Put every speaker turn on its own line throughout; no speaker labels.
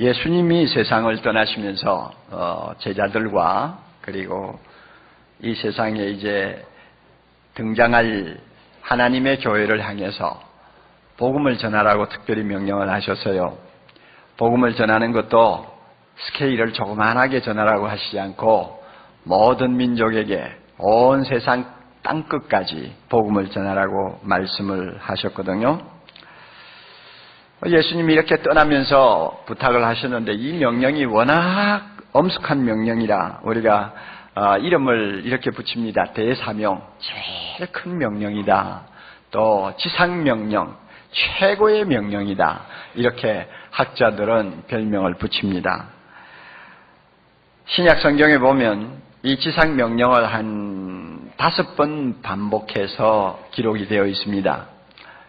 예수님이 세상을 떠나시면서 제자들과 그리고 이 세상에 이제 등장할 하나님의 교회를 향해서 복음을 전하라고 특별히 명령을 하셨어요. 복음을 전하는 것도 스케일을 조그만하게 전하라고 하시지 않고 모든 민족에게 온 세상 땅끝까지 복음을 전하라고 말씀을 하셨거든요. 예수님이 이렇게 떠나면서 부탁을 하셨는데 이 명령이 워낙 엄숙한 명령이라 우리가 이름을 이렇게 붙입니다. 대사명, 제일 큰 명령이다. 또 지상명령, 최고의 명령이다. 이렇게 학자들은 별명을 붙입니다. 신약 성경에 보면 이 지상명령을 한 5번 반복해서 기록이 되어 있습니다.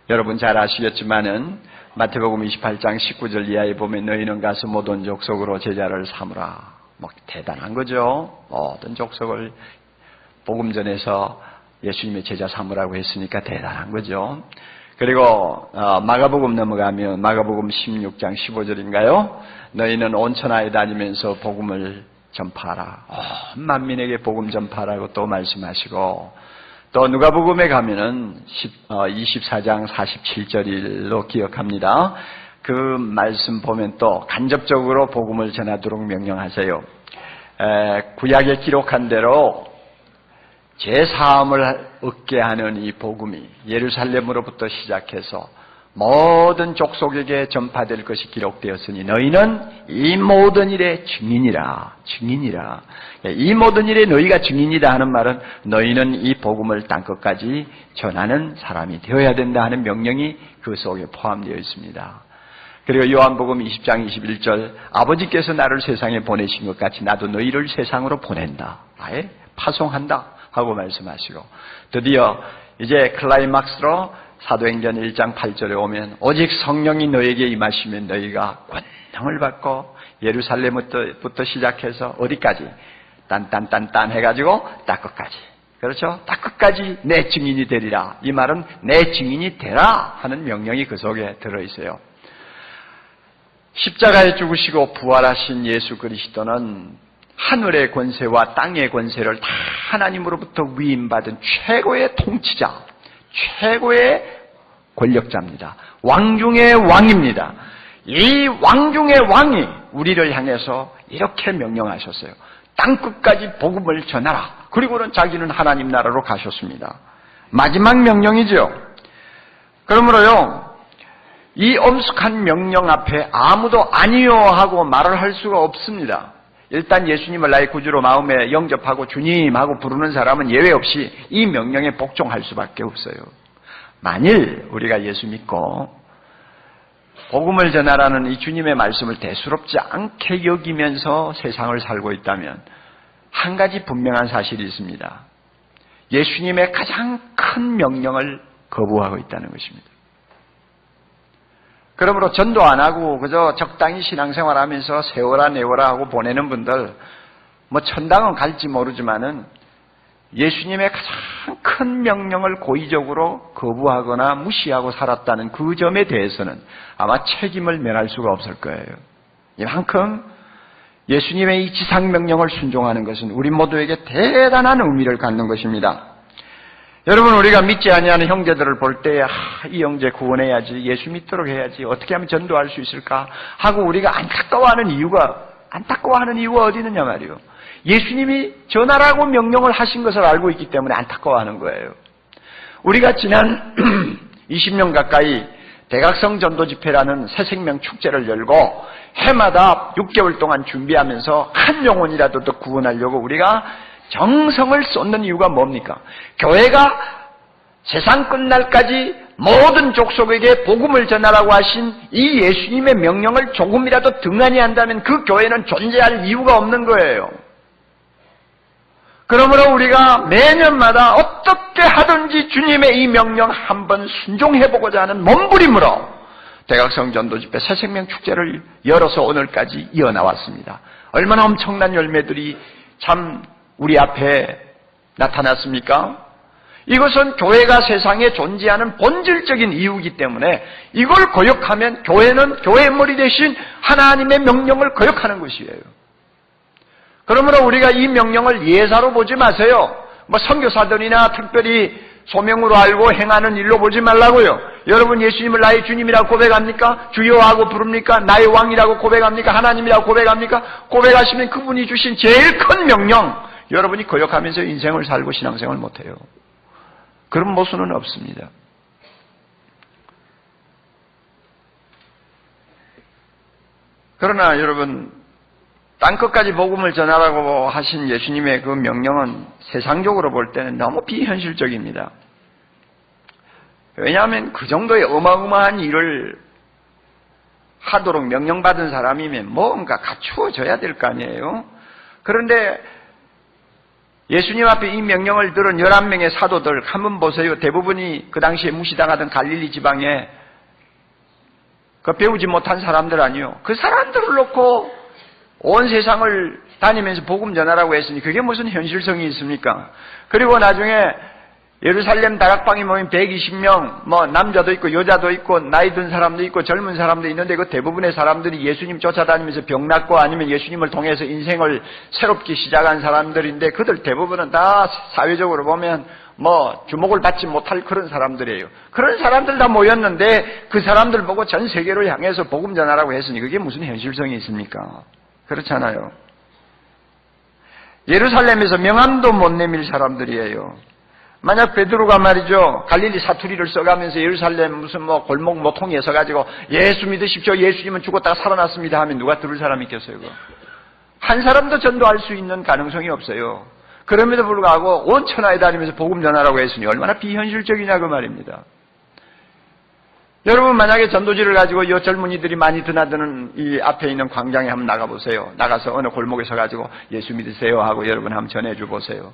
여러분 잘 아시겠지만은 마태복음 28장 19절 이하에 보면 너희는 가서 모든 족속으로 제자를 삼으라. 대단한 거죠. 모든 족속을 복음 전해서 예수님의 제자 삼으라고 했으니까 대단한 거죠. 그리고 마가복음 넘어가면 마가복음 16장 15절인가요? 너희는 온 천하에 다니면서 복음을 전파하라. 만민에게 복음 전파하라고 또 말씀하시고 또 누가복음에 가면은 24장 47절로 기억합니다. 그 말씀 보면 또 간접적으로 복음을 전하도록 명령하세요. 구약에 기록한 대로 제사함을 얻게 하는 이 복음이 예루살렘으로부터 시작해서 모든 족속에게 전파될 것이 기록되었으니 너희는 이 모든 일의 증인이라. 증인이라. 이 모든 일에 너희가 증인이다 하는 말은 너희는 이 복음을 땅끝까지 전하는 사람이 되어야 된다 하는 명령이 그 속에 포함되어 있습니다. 그리고 요한복음 20장 21절 아버지께서 나를 세상에 보내신 것 같이 나도 너희를 세상으로 보낸다. 아예 파송한다 하고 말씀하시고 드디어 이제 클라이막스로 사도행전 1장 8절에 오면 오직 성령이 너에게 임하시면 너희가 권능을 받고 예루살렘부터 시작해서 어디까지? 딴딴딴딴 해가지고 땅끝까지. 그렇죠? 땅끝까지 내 증인이 되리라. 이 말은 내 증인이 되라 하는 명령이 그 속에 들어있어요. 십자가에 죽으시고 부활하신 예수 그리스도는 하늘의 권세와 땅의 권세를 다 하나님으로부터 위임받은 최고의 통치자, 최고의 권력자입니다. 왕 중의 왕입니다. 이 왕 중의 왕이 우리를 향해서 이렇게 명령하셨어요. 땅끝까지 복음을 전하라. 그리고는 자기는 하나님 나라로 가셨습니다. 마지막 명령이죠. 그러므로요, 이 엄숙한 명령 앞에 아무도 아니요 하고 말을 할 수가 없습니다. 일단 예수님을 나의 구주로 마음에 영접하고 주님하고 부르는 사람은 예외 없이 이 명령에 복종할 수밖에 없어요. 만일 우리가 예수 믿고 복음을 전하라는 이 주님의 말씀을 대수롭지 않게 여기면서 세상을 살고 있다면 한 가지 분명한 사실이 있습니다. 예수님의 가장 큰 명령을 거부하고 있다는 것입니다. 그러므로 전도 안 하고 그저 적당히 신앙생활하면서 세워라 내워라 하고 보내는 분들 천당은 갈지 모르지만은 예수님의 가장 큰 명령을 고의적으로 거부하거나 무시하고 살았다는 그 점에 대해서는 아마 책임을 면할 수가 없을 거예요. 이만큼 예수님의 이 지상명령을 순종하는 것은 우리 모두에게 대단한 의미를 갖는 것입니다. 여러분, 우리가 믿지 아니하는 형제들을 볼 때 이 형제 구원해야지, 예수 믿도록 해야지, 어떻게 하면 전도할 수 있을까 하고 우리가 안타까워하는 이유가 어디 있느냐 말이에요. 예수님이 전하라고 명령을 하신 것을 알고 있기 때문에 안타까워하는 거예요. 우리가 지난 20년 가까이 대각성 전도 집회라는 새생명 축제를 열고 해마다 6개월 동안 준비하면서 한 영혼이라도 더 구원하려고 우리가 정성을 쏟는 이유가 뭡니까? 교회가 세상 끝날까지 모든 족속에게 복음을 전하라고 하신 이 예수님의 명령을 조금이라도 등한히 한다면 그 교회는 존재할 이유가 없는 거예요. 그러므로 우리가 매년마다 어떻게 하든지 주님의 이 명령 한번 순종해보고자 하는 몸부림으로 대각성 전도 집회 새생명 축제를 열어서 오늘까지 이어나왔습니다. 얼마나 엄청난 열매들이 참 우리 앞에 나타났습니까? 이것은 교회가 세상에 존재하는 본질적인 이유이기 때문에 이걸 거역하면 교회는 교회의 머리 대신 하나님의 명령을 거역하는 것이에요. 그러므로 우리가 이 명령을 예사로 보지 마세요. 뭐 선교사들이나 특별히 소명으로 알고 행하는 일로 보지 말라고요. 여러분 예수님을 나의 주님이라고 고백합니까? 주여 하고 부릅니까? 나의 왕이라고 고백합니까? 하나님이라고 고백합니까? 고백하시면 그분이 주신 제일 큰 명령, 여러분이 거역하면서 인생을 살고 신앙생활을 못해요. 그런 모순은 없습니다. 그러나 여러분, 땅끝까지 복음을 전하라고 하신 예수님의 그 명령은 세상적으로 볼 때는 너무 비현실적입니다. 왜냐하면 그 정도의 어마어마한 일을 하도록 명령받은 사람이면 뭔가 갖추어져야 될 거 아니에요. 그런데 예수님 앞에 이 명령을 들은 11명의 사도들 한번 보세요. 대부분이 그 당시에 무시당하던 갈릴리 지방에 그 배우지 못한 사람들 아니요. 그 사람들을 놓고 온 세상을 다니면서 복음 전하라고 했으니 그게 무슨 현실성이 있습니까? 그리고 나중에 예루살렘 다락방에 모인 120명, 뭐 남자도 있고 여자도 있고 나이 든 사람도 있고 젊은 사람도 있는데 그 대부분의 사람들이 예수님 쫓아다니면서 병 낫고 아니면 예수님을 통해서 인생을 새롭게 시작한 사람들인데 그들 대부분은 다 사회적으로 보면 뭐 주목을 받지 못할 그런 사람들이에요. 그런 사람들 다 모였는데 그 사람들 보고 전 세계를 향해서 복음 전하라고 했으니 그게 무슨 현실성이 있습니까? 그렇잖아요. 예루살렘에서 명함도 못 내밀 사람들이에요. 만약 베드로가 말이죠, 갈릴리 사투리를 써가면서 예루살렘 무슨 뭐 골목 모퉁이에 서가지고 예수 믿으십시오, 예수님은 죽었다가 살아났습니다 하면 누가 들을 사람이 있겠어요? 그거? 한 사람도 전도할 수 있는 가능성이 없어요. 그럼에도 불구하고 온 천하에 다니면서 복음 전하라고 했으니 얼마나 비현실적이냐 그 말입니다. 여러분 만약에 전도지를 가지고 이 젊은이들이 많이 드나드는 이 앞에 있는 광장에 한번 나가보세요. 나가서 어느 골목에 서가지고 예수 믿으세요 하고 여러분 한번 전해줘 보세요.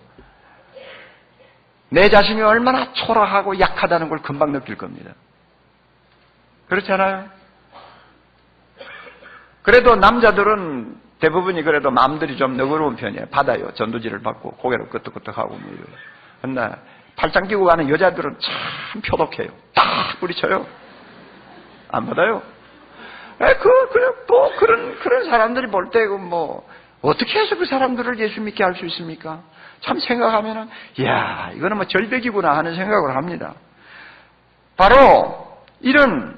내 자신이 얼마나 초라하고 약하다는 걸 금방 느낄 겁니다. 그렇지 않아요? 그래도 남자들은 대부분이 그래도 마음들이 좀 너그러운 편이에요. 받아요. 전도지를 받고 고개를 끄덕끄덕하고 뭐 이래요. 그러나 팔짱 끼고 가는 여자들은 참 표독해요. 딱 뿌리쳐요. 안 받아요? 그런 사람들이 볼 때, 어떻게 해서 그 사람들을 예수 믿게 할 수 있습니까? 참 생각하면은, 이야, 이거는 뭐 절벽이구나 하는 생각을 합니다. 바로, 이런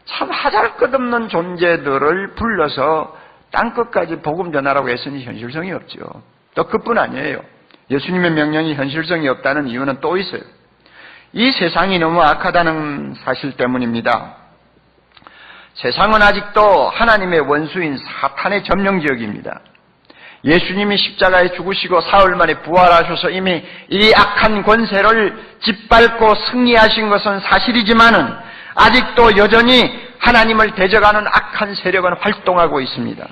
참 하잘것없는 존재들을 불러서 땅끝까지 복음 전하라고 했으니 현실성이 없죠. 또 그뿐 아니에요. 예수님의 명령이 현실성이 없다는 이유는 또 있어요. 이 세상이 너무 악하다는 사실 때문입니다. 세상은 아직도 하나님의 원수인 사탄의 점령지역입니다. 예수님이 십자가에 죽으시고 사흘 만에 부활하셔서 이미 이 악한 권세를 짓밟고 승리하신 것은 사실이지만은 아직도 여전히 하나님을 대적하는 악한 세력은 활동하고 있습니다.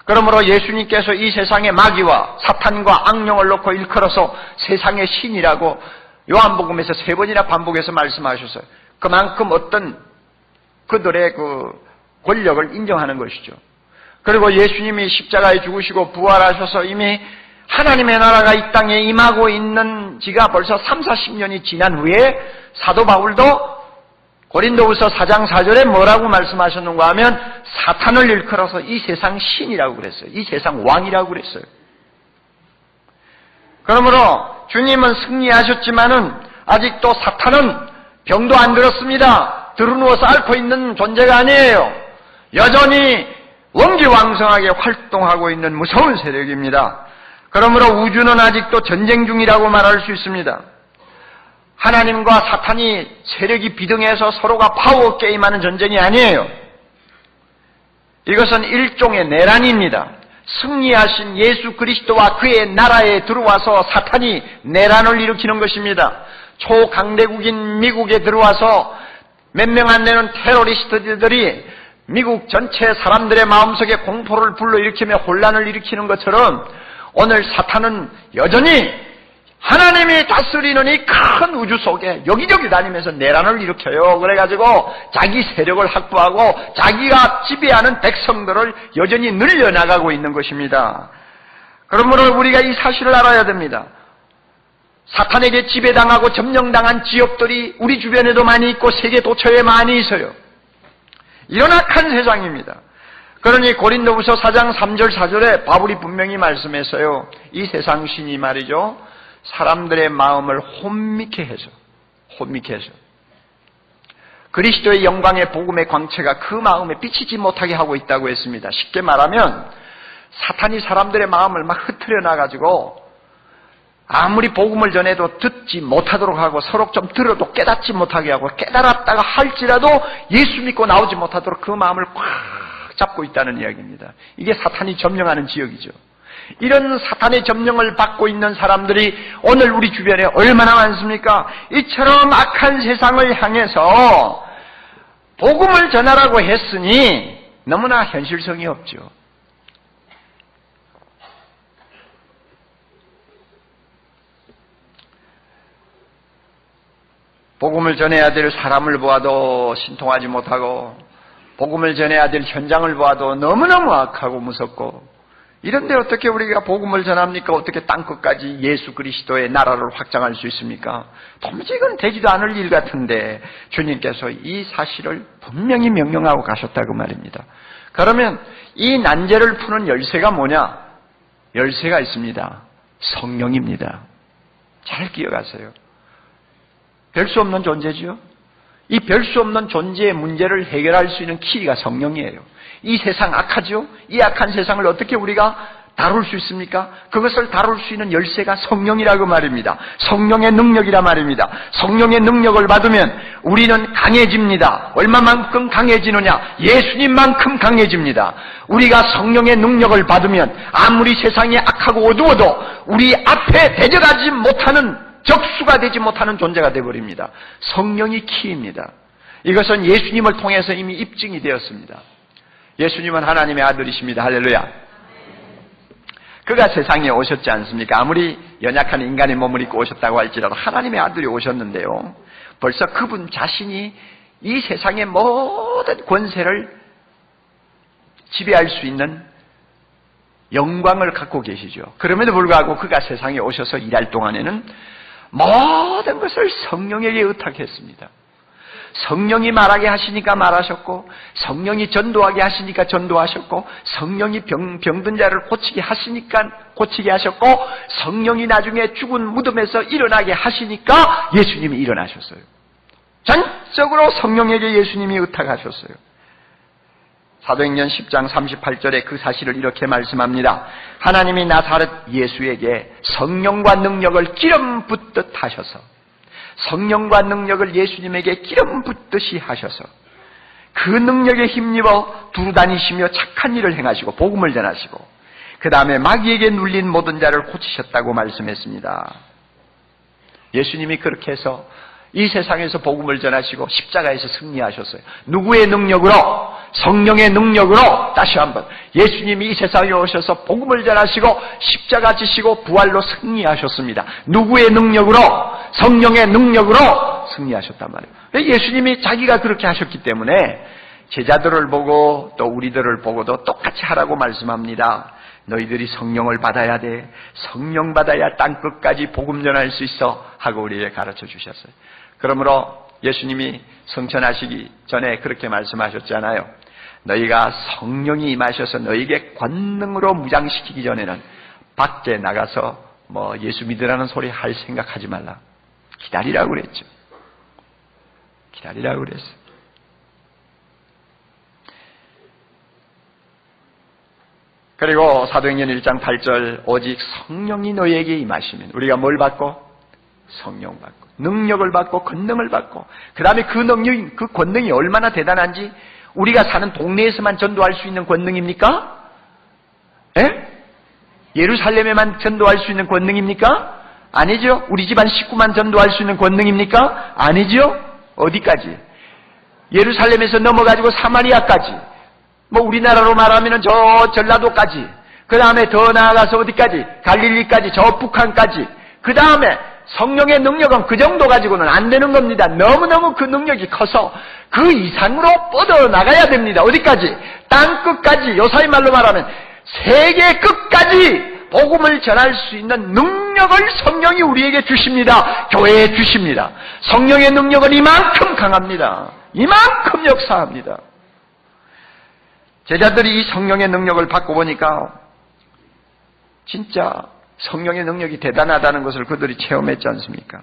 그러므로 예수님께서 이 세상의 마귀와 사탄과 악령을 놓고 일컬어서 세상의 신이라고 요한복음에서 3번이나 반복해서 말씀하셨어요. 그만큼 어떤 그들의 그 권력을 인정하는 것이죠. 그리고 예수님이 십자가에 죽으시고 부활하셔서 이미 하나님의 나라가 이 땅에 임하고 있는 지가 벌써 30-40년이 지난 후에 사도 바울도 고린도후서 4장 4절에 뭐라고 말씀하셨는가 하면 사탄을 일컬어서 이 세상 신이라고 그랬어요. 이 세상 왕이라고 그랬어요. 그러므로 주님은 승리하셨지만은 아직도 사탄은 병도 안 들었습니다. 드러누워서 앓고 있는 존재가 아니에요. 여전히 원기왕성하게 활동하고 있는 무서운 세력입니다. 그러므로 우주는 아직도 전쟁 중이라고 말할 수 있습니다. 하나님과 사탄이 세력이 비등해서 서로가 파워 게임하는 전쟁이 아니에요. 이것은 일종의 내란입니다. 승리하신 예수 그리스도와 그의 나라에 들어와서 사탄이 내란을 일으키는 것입니다. 초강대국인 미국에 들어와서 몇 명 안 되는 테러리스트들이 미국 전체 사람들의 마음속에 공포를 불러일으키며 혼란을 일으키는 것처럼 오늘 사탄은 여전히 하나님이 다스리는 이 큰 우주 속에 여기저기 다니면서 내란을 일으켜요. 그래가지고 자기 세력을 확보하고 자기가 지배하는 백성들을 여전히 늘려나가고 있는 것입니다. 그러므로 우리가 이 사실을 알아야 됩니다. 사탄에게 지배당하고 점령당한 지역들이 우리 주변에도 많이 있고 세계 도처에 많이 있어요. 이런 악한 세상입니다. 그러니 고린도후서 4장 3절 4절에 바울이 분명히 말씀했어요. 이 세상 신이 말이죠, 사람들의 마음을 혼미케 해서 그리스도의 영광의 복음의 광채가 그 마음에 비치지 못하게 하고 있다고 했습니다. 쉽게 말하면 사탄이 사람들의 마음을 막 흐트려 놔가지고 아무리 복음을 전해도 듣지 못하도록 하고 서로 좀 들어도 깨닫지 못하게 하고 깨달았다가 할지라도 예수 믿고 나오지 못하도록 그 마음을 꽉 잡고 있다는 이야기입니다. 이게 사탄이 점령하는 지역이죠. 이런 사탄의 점령을 받고 있는 사람들이 오늘 우리 주변에 얼마나 많습니까? 이처럼 악한 세상을 향해서 복음을 전하라고 했으니 너무나 현실성이 없죠. 복음을 전해야 될 사람을 보아도 신통하지 못하고 복음을 전해야 될 현장을 보아도 너무너무 악하고 무섭고, 이런데 어떻게 우리가 복음을 전합니까? 어떻게 땅끝까지 예수 그리스도의 나라를 확장할 수 있습니까? 도무지 이건 되지도 않을 일 같은데 주님께서 이 사실을 분명히 명령하고 가셨다고 말입니다. 그러면 이 난제를 푸는 열쇠가 뭐냐? 열쇠가 있습니다. 성령입니다. 잘 기억하세요. 별 수 없는 존재죠. 이 별 수 없는 존재의 문제를 해결할 수 있는 키가 성령이에요. 이 세상 악하죠? 이 악한 세상을 어떻게 우리가 다룰 수 있습니까? 그것을 다룰 수 있는 열쇠가 성령이라고 말입니다. 성령의 능력이라 말입니다. 성령의 능력을 받으면 우리는 강해집니다. 얼마만큼 강해지느냐? 예수님만큼 강해집니다. 우리가 성령의 능력을 받으면 아무리 세상이 악하고 어두워도 우리 앞에 대적하지 못하는, 적수가 되지 못하는 존재가 되어버립니다. 성령이 키입니다. 이것은 예수님을 통해서 이미 입증이 되었습니다. 예수님은 하나님의 아들이십니다. 할렐루야. 그가 세상에 오셨지 않습니까? 아무리 연약한 인간의 몸을 입고 오셨다고 할지라도 하나님의 아들이 오셨는데요, 벌써 그분 자신이 이 세상의 모든 권세를 지배할 수 있는 영광을 갖고 계시죠. 그럼에도 불구하고 그가 세상에 오셔서 일할 동안에는 모든 것을 성령에게 의탁했습니다. 성령이 말하게 하시니까 말하셨고, 성령이 전도하게 하시니까 전도하셨고, 성령이 병든 자를 고치게 하시니까 고치게 하셨고, 성령이 나중에 죽은 무덤에서 일어나게 하시니까 예수님이 일어나셨어요. 전적으로 성령에게 예수님이 의탁하셨어요. 사도행전 10장 38절에 그 사실을 이렇게 말씀합니다. 하나님이 나사렛 예수에게 성령과 능력을 기름 붓듯 하셔서, 성령과 능력을 예수님에게 기름 붓듯이 하셔서 그 능력에 힘입어 두루 다니시며 착한 일을 행하시고 복음을 전하시고 그 다음에 마귀에게 눌린 모든 자를 고치셨다고 말씀했습니다. 예수님이 그렇게 해서 이 세상에서 복음을 전하시고 십자가에서 승리하셨어요. 누구의 능력으로? 성령의 능력으로. 다시 한번, 예수님이 이 세상에 오셔서 복음을 전하시고 십자가 지시고 부활로 승리하셨습니다. 누구의 능력으로? 성령의 능력으로 승리하셨단 말이에요. 예수님이 자기가 그렇게 하셨기 때문에 제자들을 보고 또 우리들을 보고도 똑같이 하라고 말씀합니다. 너희들이 성령을 받아야 돼. 성령 받아야 땅끝까지 복음 전할 수 있어 하고 우리에게 가르쳐 주셨어요. 그러므로 예수님이 성천하시기 전에 그렇게 말씀하셨잖아요. 너희가 성령이 임하셔서 너희에게 권능으로 무장시키기 전에는 밖에 나가서 예수 믿으라는 소리 할 생각하지 말라. 기다리라고 그랬죠. 기다리라고 그랬어요. 그리고 사도행전 1장 8절 오직 성령이 너희에게 임하시면 우리가 뭘 받고? 성령 받고 능력을 받고 권능을 받고, 그 다음에 그 능력이, 그 권능이 얼마나 대단한지 우리가 사는 동네에서만 전도할 수 있는 권능입니까? 예? 예루살렘에만 전도할 수 있는 권능입니까? 아니죠. 우리 집안 식구만 전도할 수 있는 권능입니까? 아니죠. 어디까지? 예루살렘에서 넘어가지고 사마리아까지, 우리나라로 말하면 저 전라도까지, 그 다음에 더 나아가서 어디까지? 갈릴리까지, 저 북한까지. 그 다음에 성령의 능력은 그 정도 가지고는 안 되는 겁니다. 너무너무 그 능력이 커서 그 이상으로 뻗어나가야 됩니다. 어디까지? 땅끝까지. 요사이 말로 말하면 세계 끝까지 복음을 전할 수 있는 능력을 성령이 우리에게 주십니다. 교회에 주십니다. 성령의 능력은 이만큼 강합니다. 이만큼 역사합니다. 제자들이 이 성령의 능력을 받고 보니까 진짜 성령의 능력이 대단하다는 것을 그들이 체험했지 않습니까?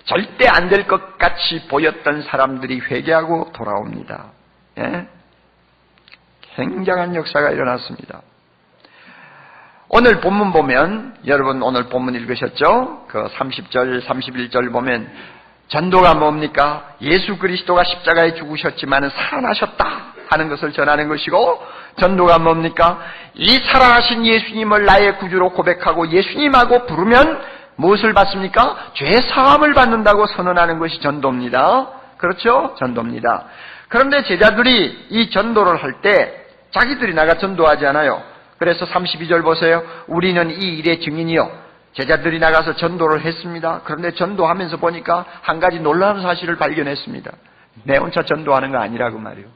절대 안 될 것 같이 보였던 사람들이 회개하고 돌아옵니다. 예? 굉장한 역사가 일어났습니다. 오늘 본문 보면, 여러분 오늘 본문 읽으셨죠? 그 30절, 31절 보면 전도가 뭡니까? 예수 그리스도가 십자가에 죽으셨지만 살아나셨다 하는 것을 전하는 것이고, 전도가 뭡니까? 이 살아나신 예수님을 나의 구주로 고백하고 예수님하고 부르면 무엇을 받습니까? 죄 사함을 받는다고 선언하는 것이 전도입니다. 그렇죠? 전도입니다. 그런데 제자들이 이 전도를 할 때 자기들이 나가 전도하지 않아요. 그래서 32절 보세요. 우리는 이 일의 증인이요. 제자들이 나가서 전도를 했습니다. 그런데 전도하면서 보니까 한 가지 놀라운 사실을 발견했습니다. 내 혼자 전도하는 거 아니라고 말이에요.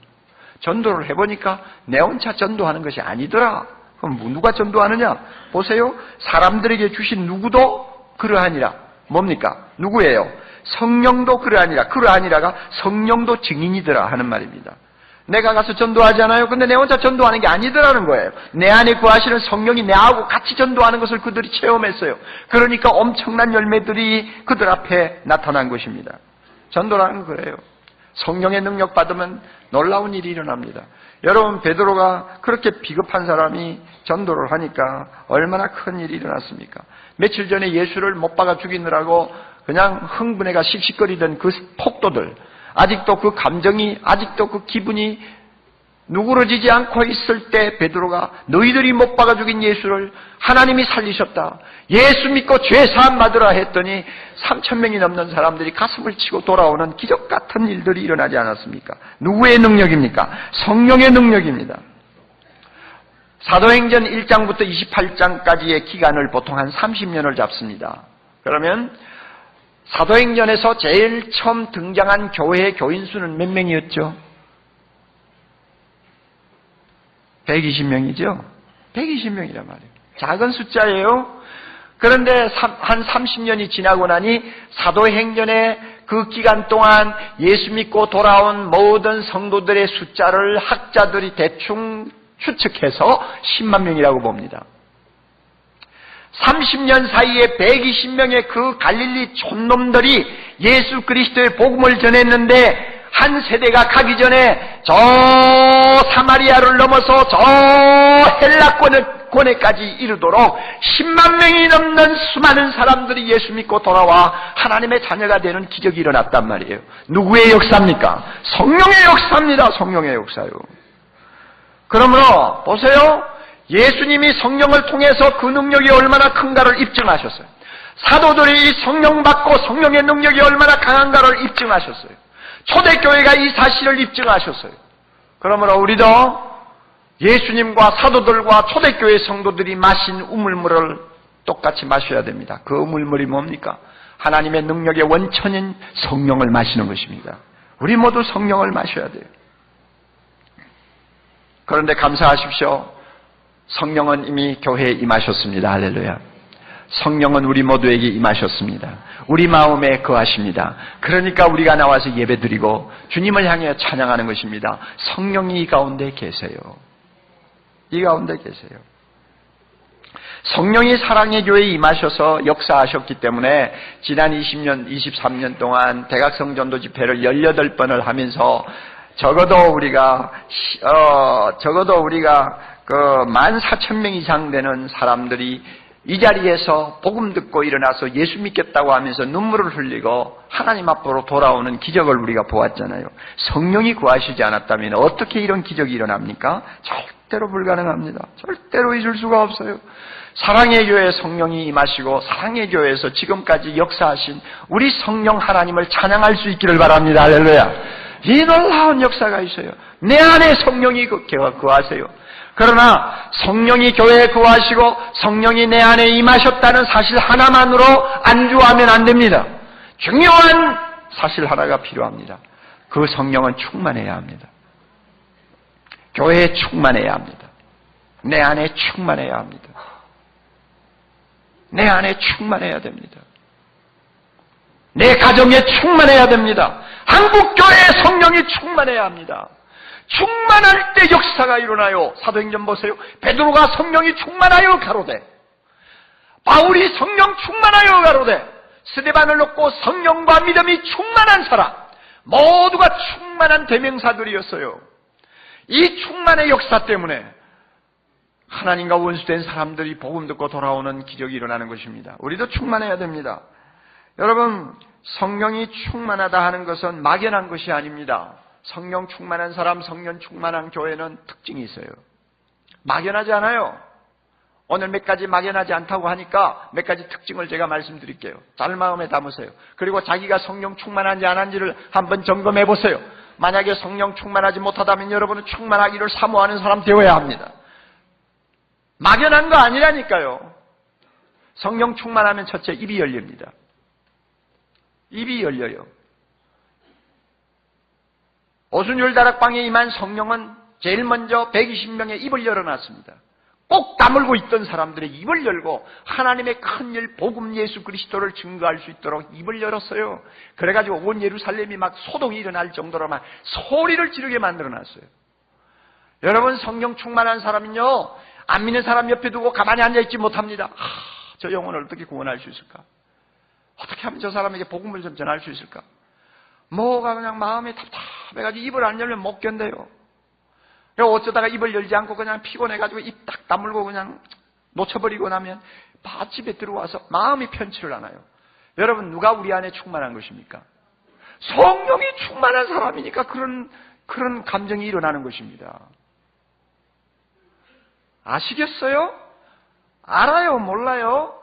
전도를 해보니까 내 혼자 전도하는 것이 아니더라. 그럼 누가 전도하느냐? 보세요. 사람들에게 주신 누구도 그러하니라. 뭡니까? 누구예요? 성령도 그러하니라. 그러하니라가 성령도 증인이더라 하는 말입니다. 내가 가서 전도하잖아요. 근데 내 혼자 전도하는 게 아니더라는 거예요. 내 안에 구하시는 성령이 내하고 같이 전도하는 것을 그들이 체험했어요. 그러니까 엄청난 열매들이 그들 앞에 나타난 것입니다. 전도라는 거예요. 성령의 능력 받으면 놀라운 일이 일어납니다. 여러분, 베드로가 그렇게 비겁한 사람이 전도를 하니까 얼마나 큰 일이 일어났습니까? 며칠 전에 예수를 못 박아 죽이느라고 그냥 흥분해가 씩씩거리던 그 폭도들, 아직도 그 감정이, 아직도 그 기분이 누그러지지 않고 있을 때 베드로가 너희들이 못 박아 죽인 예수를 하나님이 살리셨다. 예수 믿고 죄 사함 받으라 했더니 3,000명이 넘는 사람들이 가슴을 치고 돌아오는 기적 같은 일들이 일어나지 않았습니까? 누구의 능력입니까? 성령의 능력입니다. 사도행전 1장부터 28장까지의 기간을 보통 한 30년을 잡습니다. 그러면 사도행전에서 제일 처음 등장한 교회의 교인 수는 몇 명이었죠? 120명이죠? 120명이란 말이에요. 작은 숫자예요. 그런데 한 30년이 지나고 나니 사도행전의 그 기간 동안 예수 믿고 돌아온 모든 성도들의 숫자를 학자들이 대충 추측해서 10만 명이라고 봅니다. 30년 사이에 120명의 그 갈릴리 촌놈들이 예수 그리스도의 복음을 전했는데 한 세대가 가기 전에 저 사마리아를 넘어서 저 헬라권에까지 이르도록 10만 명이 넘는 수많은 사람들이 예수 믿고 돌아와 하나님의 자녀가 되는 기적이 일어났단 말이에요. 누구의 역사입니까? 성령의 역사입니다. 성령의 역사요. 그러므로 보세요. 예수님이 성령을 통해서 그 능력이 얼마나 큰가를 입증하셨어요. 사도들이 이 성령 받고 성령의 능력이 얼마나 강한가를 입증하셨어요. 초대교회가 이 사실을 입증하셨어요. 그러므로 우리도 예수님과 사도들과 초대교회 성도들이 마신 우물물을 똑같이 마셔야 됩니다. 그 우물물이 뭡니까? 하나님의 능력의 원천인 성령을 마시는 것입니다. 우리 모두 성령을 마셔야 돼요. 그런데 감사하십시오. 성령은 이미 교회에 임하셨습니다. 할렐루야. 성령은 우리 모두에게 임하셨습니다. 우리 마음에 거하십니다. 그러니까 우리가 나와서 예배드리고 주님을 향해 찬양하는 것입니다. 성령이 이 가운데 계세요. 이 가운데 계세요. 성령이 사랑의 교회에 임하셔서 역사하셨기 때문에 지난 20년, 23년 동안 대각성 전도 집회를 18번을 하면서 적어도 우리가 그 14,000명 이상 되는 사람들이 이 자리에서 복음 듣고 일어나서 예수 믿겠다고 하면서 눈물을 흘리고 하나님 앞으로 돌아오는 기적을 우리가 보았잖아요. 성령이 구하시지 않았다면 어떻게 이런 기적이 일어납니까? 절대로 불가능합니다. 절대로 있을 수가 없어요. 사랑의 교회에 성령이 임하시고 사랑의 교회에서 지금까지 역사하신 우리 성령 하나님을 찬양할 수 있기를 바랍니다. 할렐루야. 이 놀라운 역사가 있어요. 내 안에 성령이 거하세요. 그러나 성령이 교회에 거하시고 성령이 내 안에 임하셨다는 사실 하나만으로 안주하면 안 됩니다. 중요한 사실 하나가 필요합니다. 그 성령은 충만해야 합니다. 교회에 충만해야 합니다. 내 안에 충만해야 합니다. 내 안에 충만해야 됩니다. 내 가정에 충만해야 됩니다. 한국교회의 성령이 충만해야 합니다. 충만할 때 역사가 일어나요. 사도행전 보세요. 베드로가 성령이 충만하여 가로되, 바울이 성령 충만하여 가로되, 스데반을 놓고 성령과 믿음이 충만한 사람, 모두가 충만한 대명사들이었어요. 이 충만의 역사 때문에 하나님과 원수된 사람들이 복음 듣고 돌아오는 기적이 일어나는 것입니다. 우리도 충만해야 됩니다. 여러분, 성령이 충만하다 하는 것은 막연한 것이 아닙니다. 성령 충만한 사람, 성령 충만한 교회는 특징이 있어요. 막연하지 않아요. 오늘 몇 가지 막연하지 않다고 하니까 몇 가지 특징을 제가 말씀드릴게요. 잘 마음에 담으세요. 그리고 자기가 성령 충만한지 안 한지를 한번 점검해 보세요. 만약에 성령 충만하지 못하다면 여러분은 충만하기를 사모하는 사람 되어야 합니다. 막연한 거 아니라니까요. 성령 충만하면 첫째 입이 열립니다. 입이 열려요. 오순절다락방에 임한 성령은 제일 먼저 120명의 입을 열어놨습니다. 꼭 다물고 있던 사람들의 입을 열고 하나님의 큰일 복음 예수 그리스도를 증거할 수 있도록 입을 열었어요. 그래가지고 온 예루살렘이 막 소동이 일어날 정도로 막 소리를 지르게 만들어놨어요. 여러분, 성령 충만한 사람은요, 안 믿는 사람 옆에 두고 가만히 앉아있지 못합니다. 저 영혼을 어떻게 구원할 수 있을까? 어떻게 하면 저 사람에게 복음을 좀 전할 수 있을까? 뭐가 그냥 마음이 답답해가지고 입을 안 열면 못 견뎌요. 어쩌다가 입을 열지 않고 그냥 피곤해가지고 입 딱 다물고 그냥 놓쳐버리고 나면 집에 들어와서 마음이 편치를 않아요. 여러분, 누가 우리 안에 충만한 것입니까? 성령이 충만한 사람이니까 그런 감정이 일어나는 것입니다. 아시겠어요? 알아요? 몰라요?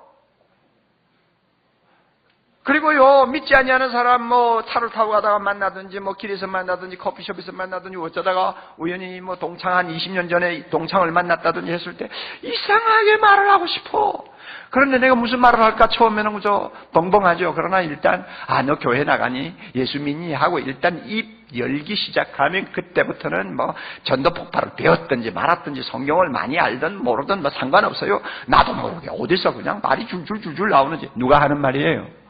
그리고요, 믿지 아니하는 사람, 차를 타고 가다가 만나든지, 길에서 만나든지, 커피숍에서 만나든지, 어쩌다가 우연히 동창 한 20년 전에 동창을 만났다든지 했을 때, 이상하게 말을 하고 싶어. 그런데 내가 무슨 말을 할까? 처음에는 그저 벙벙하죠. 그러나 일단, 너 교회 나가니? 예수 믿니? 하고 일단 입 열기 시작하면 그때부터는 전도 폭발을 배웠든지 말았든지 성경을 많이 알든 모르든 상관없어요. 나도 모르게 어디서 그냥 말이 줄줄 나오는지. 누가 하는 말이에요?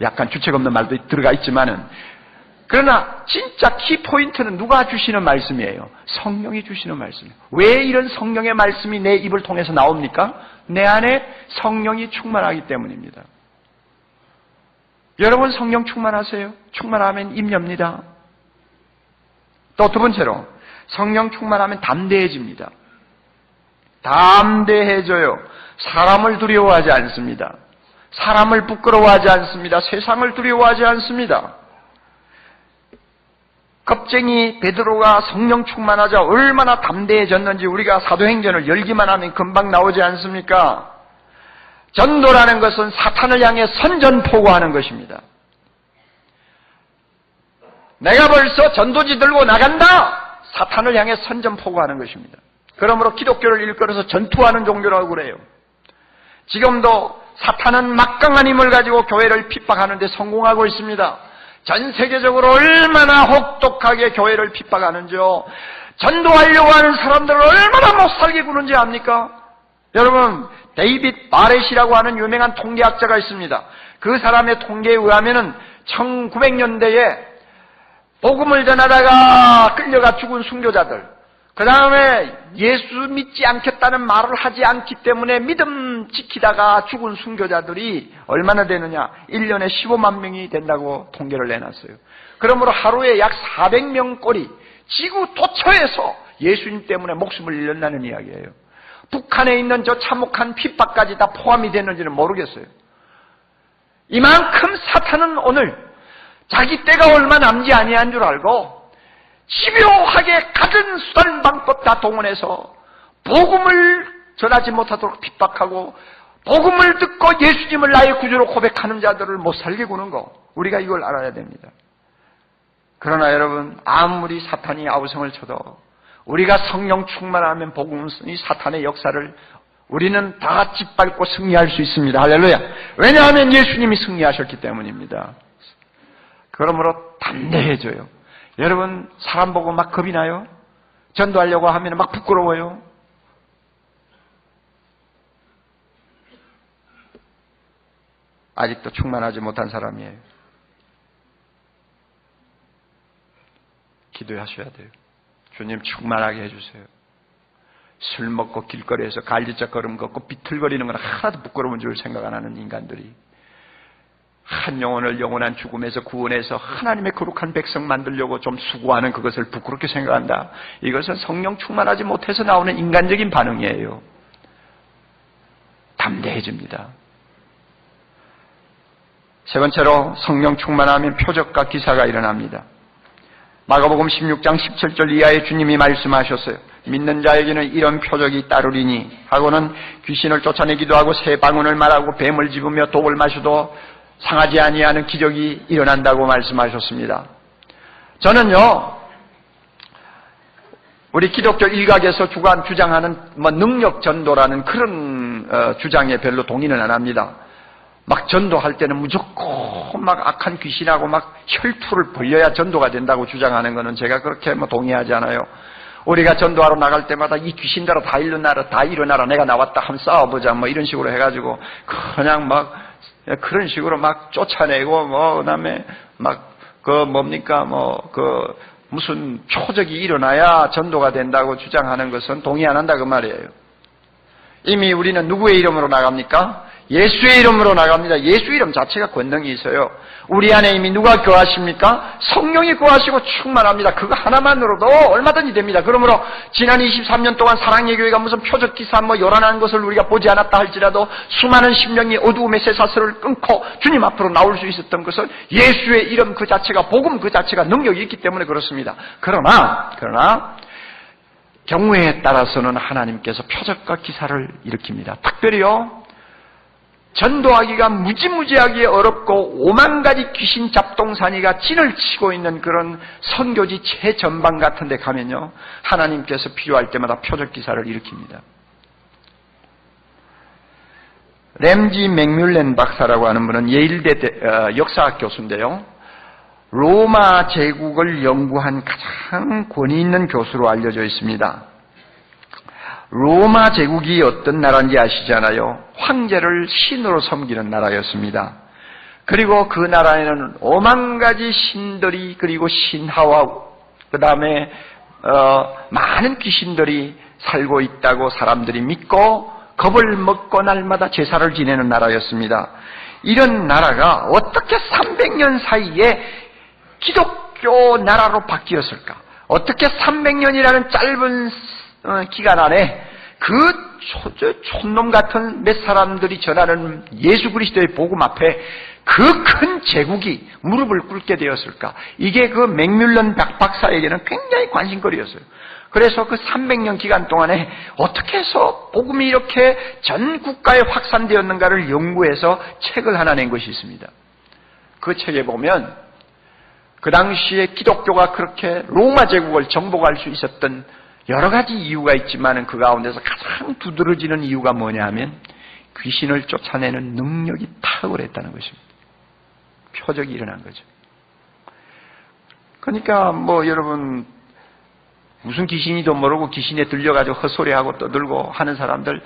약간 주책 없는 말도 들어가 있지만은, 그러나 진짜 키포인트는 누가 주시는 말씀이에요? 성령이 주시는 말씀이에요. 왜 이런 성령의 말씀이 내 입을 통해서 나옵니까? 내 안에 성령이 충만하기 때문입니다. 여러분, 성령 충만하세요? 충만하면 입 엽니다. 또 두 번째로, 성령 충만하면 담대해집니다. 담대해져요. 사람을 두려워하지 않습니다. 사람을 부끄러워하지 않습니다. 세상을 두려워하지 않습니다. 겁쟁이 베드로가 성령 충만하자 얼마나 담대해졌는지 우리가 사도행전을 열기만 하면 금방 나오지 않습니까? 전도라는 것은 사탄을 향해 선전포고하는 것입니다. 내가 벌써 전도지 들고 나간다! 사탄을 향해 선전포고하는 것입니다. 그러므로 기독교를 일컬어서 전투하는 종교라고 그래요. 지금도 사탄은 막강한 힘을 가지고 교회를 핍박하는 데 성공하고 있습니다. 전 세계적으로 얼마나 혹독하게 교회를 핍박하는지요. 전도하려고 하는 사람들을 얼마나 못살게 구는지 압니까? 여러분, 데이빗 바렛이라고 하는 유명한 통계학자가 있습니다. 그 사람의 통계에 의하면은 1900년대에 복음을 전하다가 끌려가 죽은 순교자들, 그 다음에 예수 믿지 않겠다는 말을 하지 않기 때문에 믿음 지키다가 죽은 순교자들이 얼마나 되느냐? 1년에 15만 명이 된다고 통계를 내놨어요. 그러므로 하루에 약 400명 꼴이 지구 도처에서 예수님 때문에 목숨을 잃는다는 이야기예요. 북한에 있는 저 참혹한 핍박까지 다 포함이 되는지는 모르겠어요. 이만큼 사탄은 오늘 자기 때가 얼마 남지 아니한 줄 알고 집요하게 갖은 수단 방법 다 동원해서 복음을 전하지 못하도록 핍박하고, 복음을 듣고 예수님을 나의 구주로 고백하는 자들을 못 살게 구는 거, 우리가 이걸 알아야 됩니다. 그러나 여러분, 아무리 사탄이 아우성을 쳐도 우리가 성령 충만하면 복음은 이 사탄의 역사를 우리는 다 짓밟고 승리할 수 있습니다. 할렐루야. 왜냐하면 예수님이 승리하셨기 때문입니다. 그러므로 담대해져요. 여러분, 사람 보고 막 겁이 나요? 전도하려고 하면 막 부끄러워요? 아직도 충만하지 못한 사람이에요. 기도하셔야 돼요. 주님 충만하게 해주세요. 술 먹고 길거리에서 갈지짝 걸음 걷고 비틀거리는 건 하나도 부끄러운 줄 생각 안 하는 인간들이 한 영혼을 영원한 죽음에서 구원해서 하나님의 거룩한 백성 만들려고 좀 수고하는 그것을 부끄럽게 생각한다. 이것은 성령 충만하지 못해서 나오는 인간적인 반응이에요. 담대해집니다. 세 번째로 성령 충만하면 표적과 기사가 일어납니다. 마가복음 16장 17절 이하에 주님이 말씀하셨어요. 믿는 자에게는 이런 표적이 따르리니 하고는 귀신을 쫓아내기도 하고 새 방언을 말하고 뱀을 집으며 독을 마셔도 상하지 아니하는 기적이 일어난다고 말씀하셨습니다. 저는요, 우리 기독교 일각에서 주장하는 능력 전도라는 그런 주장에 별로 동의는 안 합니다. 막 전도할 때는 무조건 막 악한 귀신하고 막 혈투를 벌려야 전도가 된다고 주장하는 것은 제가 그렇게 동의하지 않아요. 우리가 전도하러 나갈 때마다 이 귀신들아 다 일어나라 내가 나왔다 한번 싸워보자 이런 식으로 해가지고 그냥 막 그런 식으로 막 쫓아내고 그다음에 막 무슨 표적이 일어나야 전도가 된다고 주장하는 것은 동의 안 한다 그 말이에요. 이미 우리는 누구의 이름으로 나갑니까? 예수의 이름으로 나갑니다. 예수 이름 자체가 권능이 있어요. 우리 안에 이미 누가 거하십니까? 성령이 거하시고 충만합니다. 그거 하나만으로도 얼마든지 됩니다. 그러므로 지난 23년 동안 사랑의 교회가 무슨 표적 기사 요란한 것을 우리가 보지 않았다 할지라도 수많은 심령이 어두움의 쇠사슬을 끊고 주님 앞으로 나올 수 있었던 것은 예수의 이름 그 자체가 복음 그 자체가 능력이 있기 때문에 그렇습니다. 그러나 경우에 따라서는 하나님께서 표적과 기사를 일으킵니다. 특별히요, 전도하기가 무지무지하게 어렵고 5만 가지 귀신 잡동사니가 진을 치고 있는 그런 선교지 최전방 같은 데 가면요, 하나님께서 필요할 때마다 표적 기사를 일으킵니다. 램지 맥뮬렌 박사라고 하는 분은 예일대 역사학 교수인데요, 로마 제국을 연구한 가장 권위 있는 교수로 알려져 있습니다. 로마 제국이 어떤 나라인지 아시잖아요. 황제를 신으로 섬기는 나라였습니다. 그리고 그 나라에는 5만 가지 신들이 그리고 신하와 그 다음에 많은 귀신들이 살고 있다고 사람들이 믿고 겁을 먹고 날마다 제사를 지내는 나라였습니다. 이런 나라가 어떻게 300년 사이에 기독교 나라로 바뀌었을까? 어떻게 300년이라는 짧은 기간 안에 그 촌놈 같은 몇 사람들이 전하는 예수 그리스도의 복음 앞에 그 큰 제국이 무릎을 꿇게 되었을까? 이게 그 맥뮬런 박사에게는 굉장히 관심거리였어요. 그래서 그 300년 기간 동안에 어떻게 해서 복음이 이렇게 전 국가에 확산되었는가를 연구해서 책을 하나 낸 것이 있습니다. 그 책에 보면 그 당시에 기독교가 그렇게 로마 제국을 정복할 수 있었던 여러 가지 이유가 있지만 그 가운데서 가장 두드러지는 이유가 뭐냐 하면 귀신을 쫓아내는 능력이 탁월했다는 것입니다. 표적이 일어난 거죠. 그러니까 여러분 무슨 귀신이도 모르고 귀신에 들려가지고 헛소리하고 떠들고 하는 사람들,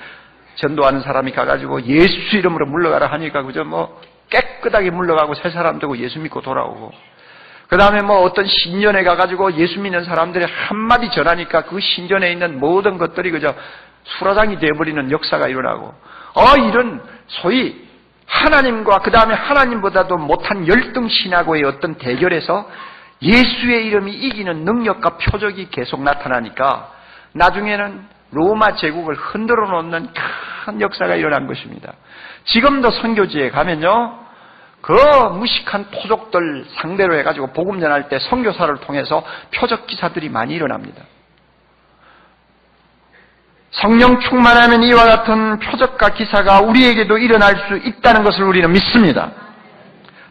전도하는 사람이 가가지고 예수 이름으로 물러가라 하니까 그저 깨끗하게 물러가고 새 사람 되고 예수 믿고 돌아오고, 그 다음에 어떤 신전에 가가지고 예수 믿는 사람들이 한마디 전하니까 그 신전에 있는 모든 것들이 그저 수라장이 되어버리는 역사가 일어나고, 이런 소위 하나님과 그 다음에 하나님보다도 못한 열등신하고의 어떤 대결에서 예수의 이름이 이기는 능력과 표적이 계속 나타나니까 나중에는 로마 제국을 흔들어 놓는 큰 역사가 일어난 것입니다. 지금도 선교지에 가면요, 그 무식한 토족들 상대로 해가지고 복음 전할 때 선교사를 통해서 표적 기사들이 많이 일어납니다. 성령 충만하면 이와 같은 표적과 기사가 우리에게도 일어날 수 있다는 것을 우리는 믿습니다.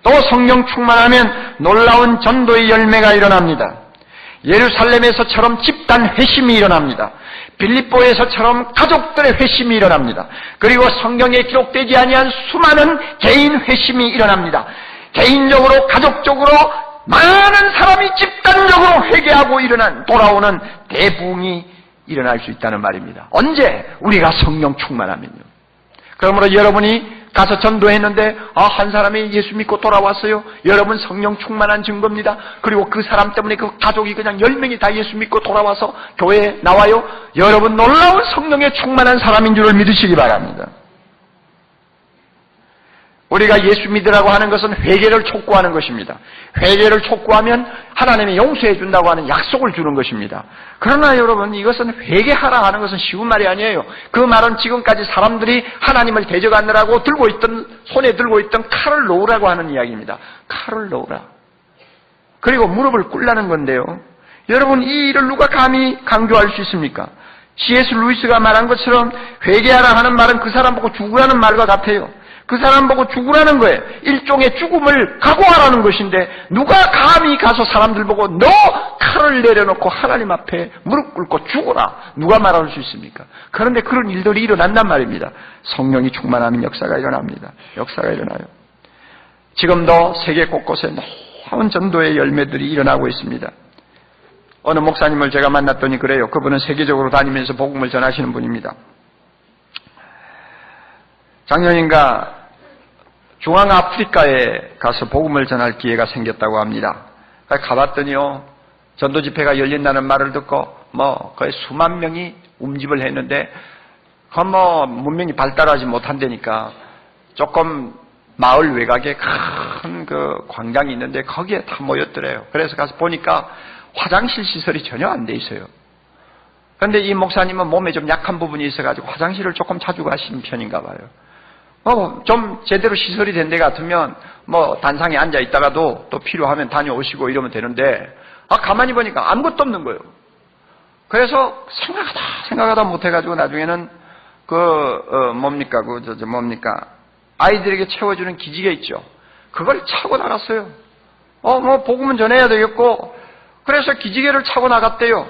또 성령 충만하면 놀라운 전도의 열매가 일어납니다. 예루살렘에서처럼 집단 회심이 일어납니다. 빌립보에서처럼 가족들의 회심이 일어납니다. 그리고 성경에 기록되지 아니한 수많은 개인 회심이 일어납니다. 개인적으로 가족적으로 많은 사람이 집단적으로 회개하고 돌아오는 대부흥이 일어날 수 있다는 말입니다. 언제? 우리가 성령 충만하면요. 그러므로 여러분이 가서 전도했는데 한 사람이 예수 믿고 돌아왔어요. 여러분 성령 충만한 증거입니다. 그리고 그 사람 때문에 그 가족이 그냥 10명이 다 예수 믿고 돌아와서 교회에 나와요. 여러분 놀라운 성령에 충만한 사람인 줄을 믿으시기 바랍니다. 우리가 예수 믿으라고 하는 것은 회개를 촉구하는 것입니다. 회개를 촉구하면 하나님이 용서해 준다고 하는 약속을 주는 것입니다. 그러나 여러분 이것은 회개하라 하는 것은 쉬운 말이 아니에요. 그 말은 지금까지 사람들이 하나님을 대적하느라고 손에 들고 있던 칼을 놓으라고 하는 이야기입니다. 칼을 놓으라. 그리고 무릎을 꿇라는 건데요. 여러분 이 일을 누가 감히 강조할 수 있습니까? C.S. 루이스가 말한 것처럼 회개하라 하는 말은 그 사람 보고 죽으라는 말과 같아요. 그 사람 보고 죽으라는 거예요. 일종의 죽음을 각오하라는 것인데 누가 감히 가서 사람들 보고 너 칼을 내려놓고 하나님 앞에 무릎 꿇고 죽어라. 누가 말할 수 있습니까? 그런데 그런 일들이 일어난단 말입니다. 성령이 충만하면 역사가 일어납니다. 역사가 일어나요. 지금도 세계 곳곳에 놀라운 전도의 열매들이 일어나고 있습니다. 어느 목사님을 제가 만났더니 그래요. 그분은 세계적으로 다니면서 복음을 전하시는 분입니다. 작년인가 중앙아프리카에 가서 복음을 전할 기회가 생겼다고 합니다. 가봤더니요, 전도 집회가 열린다는 말을 듣고 거의 수만 명이 움집을 했는데 문명이 발달하지 못한다니까 조금 마을 외곽에 큰 그 광장이 있는데 거기에 다 모였더래요. 그래서 가서 보니까 화장실 시설이 전혀 안 돼 있어요. 그런데 이 목사님은 몸에 좀 약한 부분이 있어가지고 화장실을 조금 자주 가시는 편인가 봐요. 좀 제대로 시설이 된 데 같으면 단상에 앉아 있다가도 또 필요하면 다녀오시고 이러면 되는데 가만히 보니까 아무것도 없는 거예요. 그래서 생각하다 못해가지고 나중에는 아이들에게 채워주는 기지개 있죠. 그걸 차고 나갔어요. 복음은 전해야 되겠고 그래서 기지개를 차고 나갔대요.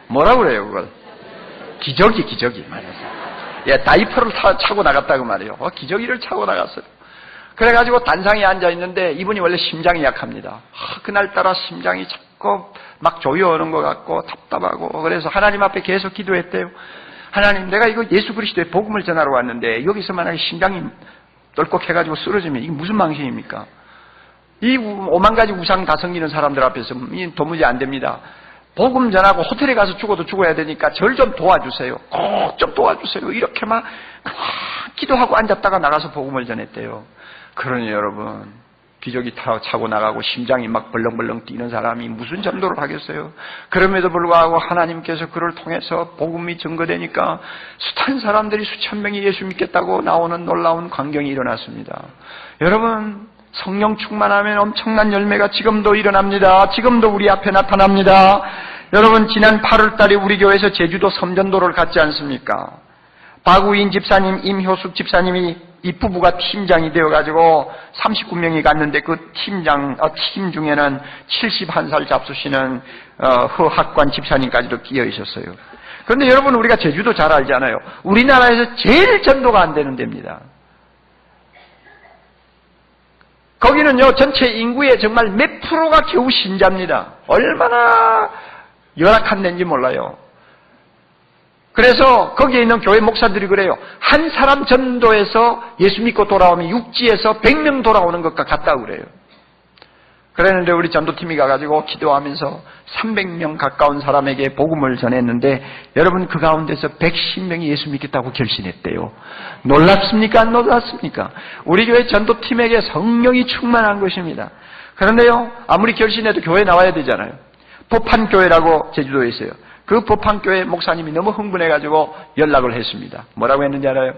뭐라 그래요, 그걸? 기저귀 말이에요. 예, 다이퍼를 차고 나갔다고 말이에요. 기저귀를 차고 나갔어요. 그래가지고 단상에 앉아 있는데 이분이 원래 심장이 약합니다. 그날따라 심장이 자꾸 막 조여오는 것 같고 답답하고 그래서 하나님 앞에 계속 기도했대요. 하나님, 내가 이거 예수 그리스도의 복음을 전하러 왔는데 여기서 만약에 심장이 떨컥해가지고 쓰러지면 이게 무슨 망신입니까? 이 5만 가지 우상 다 섬기는 사람들 앞에서 도무지 안 됩니다. 복음 전하고 호텔에 가서 죽어도 죽어야 되니까 절 좀 도와주세요. 꼭 좀 도와주세요. 이렇게 막 기도하고 앉았다가 나가서 복음을 전했대요. 그러니 여러분, 기저귀 차고 나가고 심장이 막 벌렁벌렁 뛰는 사람이 무슨 전도를 하겠어요? 그럼에도 불구하고 하나님께서 그를 통해서 복음이 증거되니까 숱한 사람들이 수천 명이 예수 믿겠다고 나오는 놀라운 광경이 일어났습니다. 여러분, 성령 충만하면 엄청난 열매가 지금도 일어납니다. 지금도 우리 앞에 나타납니다. 여러분, 지난 8월 달에 우리 교회에서 제주도 섬전도를 갔지 않습니까? 박우인 집사님, 임효숙 집사님이 이 부부가 팀장이 되어가지고 39명이 갔는데 그 팀 중에는 71살 잡수시는 허학관 집사님까지도 끼어 있었어요. 그런데 여러분, 우리가 제주도 잘 알잖아요. 우리나라에서 제일 전도가 안 되는 데입니다. 거기는요, 전체 인구의 정말 몇 프로가 겨우 신자입니다. 얼마나 열악한 데인지 몰라요. 그래서 거기에 있는 교회 목사들이 그래요. 한 사람 전도해서 예수 믿고 돌아오면 육지에서 100명 돌아오는 것과 같다고 그래요. 그랬는데 우리 전도팀이 가가지고 기도하면서 300명 가까운 사람에게 복음을 전했는데 여러분, 그 가운데서 110명이 예수 믿겠다고 결심했대요. 놀랍습니까? 안 놀랍습니까? 우리 교회 전도팀에게 성령이 충만한 것입니다. 그런데요, 아무리 결심해도 교회에 나와야 되잖아요. 법한교회라고 제주도에 있어요. 그 법한교회 목사님이 너무 흥분해가지고 연락을 했습니다. 뭐라고 했는지 알아요?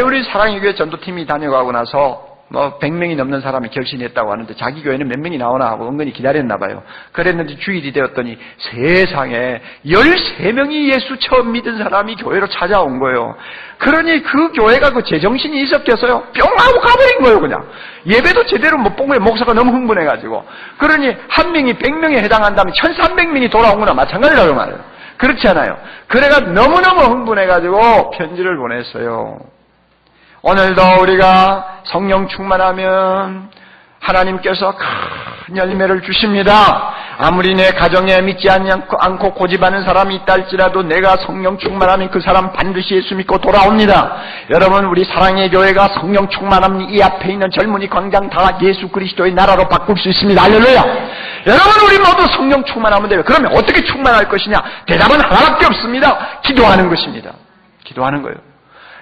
우리 사랑의 교회 전도팀이 다녀가고 나서 100명이 넘는 사람이 결심했다고 하는데 자기 교회는 몇 명이 나오나 하고 은근히 기다렸나 봐요. 그랬는데 주일이 되었더니 세상에 13명이 예수 처음 믿은 사람이 교회로 찾아온 거예요. 그러니 그 교회가 그 제정신이 있었겠어요? 뿅 하고 가버린 거예요, 그냥. 예배도 제대로 못 본 거예요. 목사가 너무 흥분해가지고. 그러니 한 명이 100명에 해당한다면 1300명이 돌아온 거나 마찬가지라고 말해요. 그렇지 않아요? 그래가 너무너무 흥분해가지고 편지를 보냈어요. 오늘도 우리가 성령 충만하면 하나님께서 큰 열매를 주십니다. 아무리 내 가정에 믿지 않고 고집하는 사람이 있다 할지라도 내가 성령 충만하면 그 사람 반드시 예수 믿고 돌아옵니다. 여러분, 우리 사랑의 교회가 성령 충만하면 이 앞에 있는 젊은이 광장 다 예수 그리스도의 나라로 바꿀 수 있습니다. 할렐루야. 여러분, 우리 모두 성령 충만하면 돼요. 그러면 어떻게 충만할 것이냐? 대답은 하나밖에 없습니다. 기도하는 것입니다. 기도하는 거예요.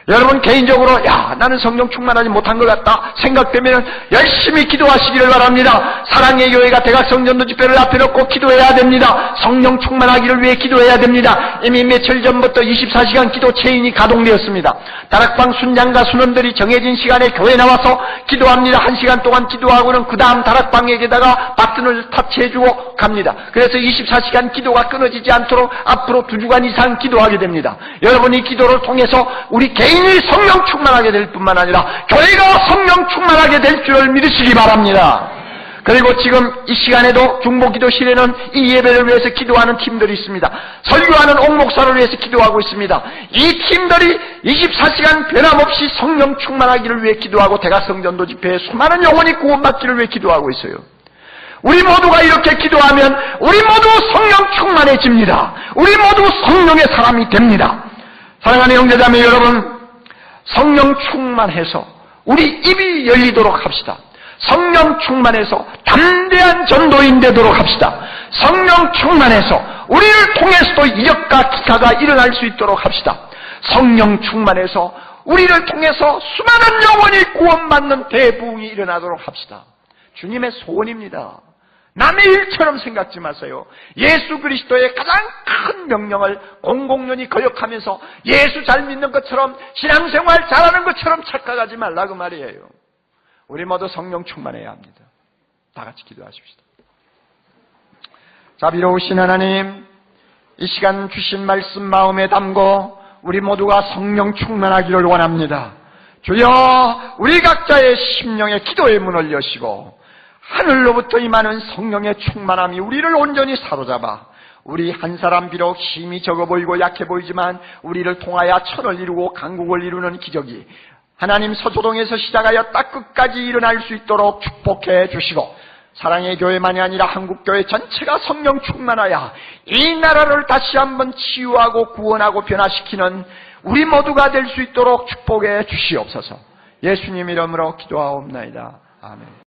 여러분, 개인적으로 나는 성령 충만하지 못한 것 같다 생각되면 열심히 기도하시기를 바랍니다. 사랑의 교회가 대각성전도 집회를 앞에 놓고 기도해야 됩니다. 성령 충만하기를 위해 기도해야 됩니다. 이미 며칠 전부터 24시간 기도 체인이 가동되었습니다. 다락방 순장과 순원들이 정해진 시간에 교회에 나와서 기도합니다. 1시간 동안 기도하고는 그 다음 다락방에게다가 바튼을 타치해주고 갑니다. 그래서 24시간 기도가 끊어지지 않도록 앞으로 2주간 이상 기도하게 됩니다. 여러분이 기도를 통해서 우리 개인이 성령 충만하게 될 뿐만 아니라 교회가 성령 충만하게 될 줄을 믿으시기 바랍니다. 그리고 지금 이 시간에도 중보기도실에는 이 예배를 위해서 기도하는 팀들이 있습니다. 설교하는 옥목사를 위해서 기도하고 있습니다. 이 팀들이 24시간 변함없이 성령 충만하기를 위해 기도하고 대각성전도 집회에 수많은 영혼이 구원받기를 위해 기도하고 있어요. 우리 모두가 이렇게 기도하면 우리 모두 성령 충만해집니다. 우리 모두 성령의 사람이 됩니다. 사랑하는 형제자매 여러분, 성령 충만해서 우리 입이 열리도록 합시다. 성령 충만해서 담대한 전도인 되도록 합시다. 성령 충만해서 우리를 통해서도 이적과 기사가 일어날 수 있도록 합시다. 성령 충만해서 우리를 통해서 수많은 영혼이 구원받는 대부흥이 일어나도록 합시다. 주님의 소원입니다. 남의 일처럼 생각지 마세요. 예수 그리스도의 가장 큰 명령을 공공연히 거역하면서 예수 잘 믿는 것처럼 신앙생활 잘하는 것처럼 착각하지 말라 그 말이에요. 우리 모두 성령 충만해야 합니다. 다 같이 기도하십시다. 자비로우신 하나님, 이 시간 주신 말씀 마음에 담고 우리 모두가 성령 충만하기를 원합니다. 주여, 우리 각자의 심령의 기도의 문을 여시고 하늘로부터 임하는 성령의 충만함이 우리를 온전히 사로잡아 우리 한 사람 비록 힘이 적어 보이고 약해 보이지만 우리를 통하여 천을 이루고 강국을 이루는 기적이 하나님 서초동에서 시작하여 딱 끝까지 일어날 수 있도록 축복해 주시고 사랑의 교회만이 아니라 한국교회 전체가 성령 충만하여 이 나라를 다시 한번 치유하고 구원하고 변화시키는 우리 모두가 될 수 있도록 축복해 주시옵소서. 예수님 이름으로 기도하옵나이다. 아멘.